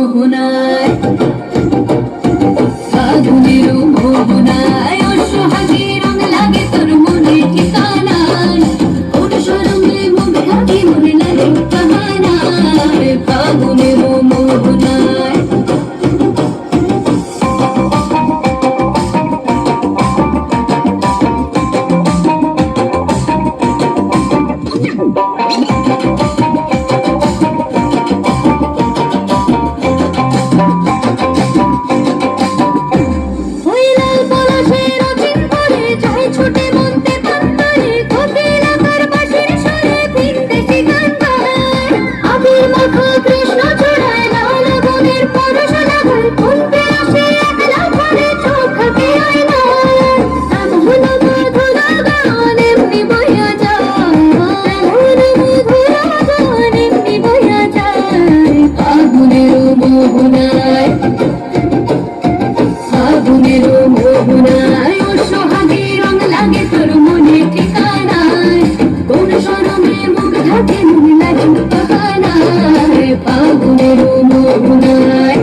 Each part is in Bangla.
মোহনায়, ফাগুনের মোহনায় সোহাগী রং লাগে তোর মনে ঠিকানায়, কোন শরমে মুখ ঢাকি মনে লাগে কাহানায়, ফাগুনের মোহনায়। ফাগুনের মোহনায় সোহাগী রং লাগে তোর মনে ঠিকানায়, কোন শরমে মুখ ঢাকে মনে লাগে কাহানায়, ফাগুনের মোহনায়।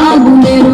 ফাগুনের